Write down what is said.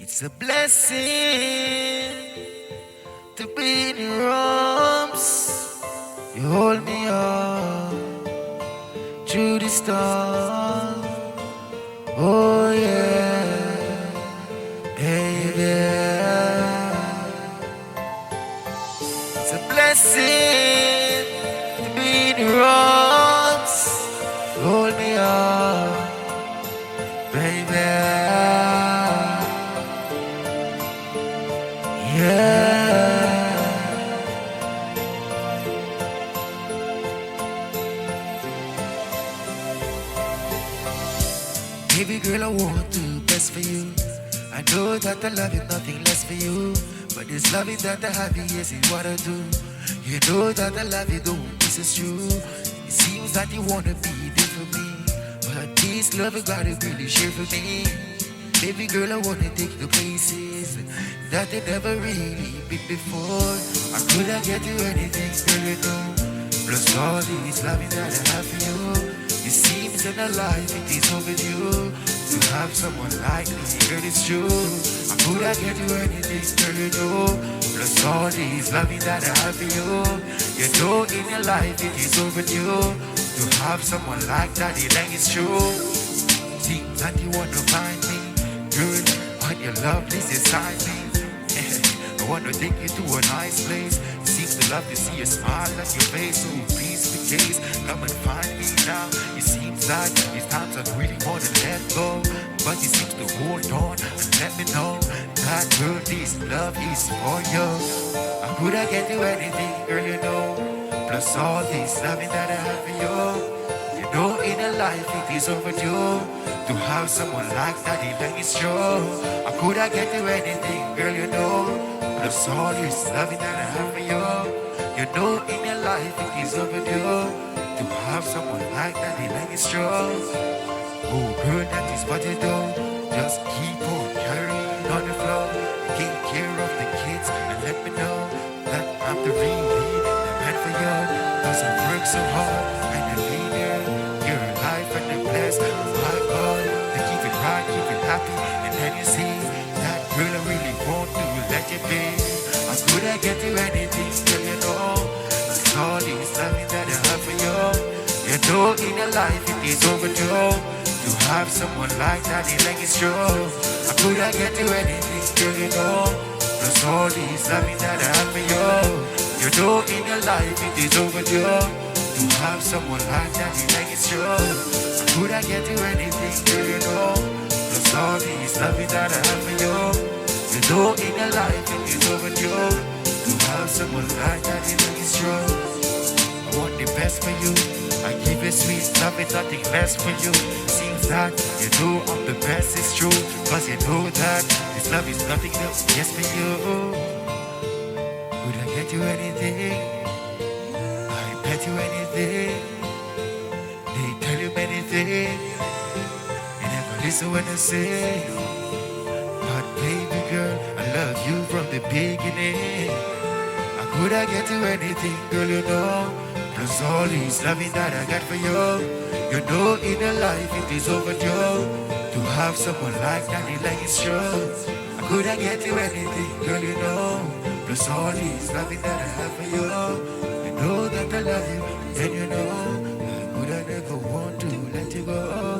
It's a blessing to be in your arms. You hold me up through the storm. Oh yeah, baby. It's a blessing to be in your arms. Hold me up, baby. Yeah. Baby girl, I want the best for you. I know that I love you, nothing less for you. But this loving that I have, yes, is what I do. You know that I love you, though this is true. It seems that you wanna be there for me, but this love you gotta really share for me. Baby girl, I wanna take you places that they never really been before. I couldn't get you anything, girl, you know. Plus all this loving that I have for you. It seems in a life it is overdue to have someone like me, girl, it's true. I couldn't get you anything, girl, you know. Plus all this loving that I have for you. You know in your life it is overdue to have someone like that, it ain't it's true. Seems that you wanna find me, girl, when your love is inside me. I wanna take you to a nice place. Seems to love to see a smile on your face. So please, please, come and find me now. It seems like these times I really wanna let go, but it seems to hold on and let me know that girl, this love is for you. I couldn't get you anything, girl, you know. Plus all this loving that I have for you. You know in a life it is overdue to have someone like that, it ain't it's true. I couldn't get you anything, girl, you know. Plus all this loving that I have for you. You know in your life it is overdue to have someone like that, it ain't it's true. Oh girl, that is what you do. Just keep on carrying on the floor. Take care of the kids and let me know that I'm the real man for you. Cause I work so hard and I be there. Your life and the bless, my God. To keep it right, keep it happy. And then you see that girl I really want to let you be. I couldn't get you anything, girl, you know. It's all this loving that I have for you. You know in your life it is overdue to have someone like that, it ain't it's true. I couldn't get you anything, girl, you know. Plus all this loving that I have for you. You know in your life it is overdue to have someone like that, it ain't it's true. I couldn't get you anything, girl, you know. Plus all this loving that I have for you. You know in your life it is overdue to have someone like that, it ain't it's true. I want the best for you. I give you sweet love, it's nothing less for you. Seems that you know I'm the best, it's true. Cause you know that this love is nothing else, yes for you. Would I get you anything? I bet you anything. They tell you anything. You never listen when I say. But baby girl, I love you from the beginning. I coulda get you anything, girl, you know. Plus all this loving that I got for you. You know in a life it is overdue to have someone like that, it like it's true. I coulda get you anything, girl, you know. Plus all this loving that I have for you. You know that I love you, and you know I coulda never want to let you go.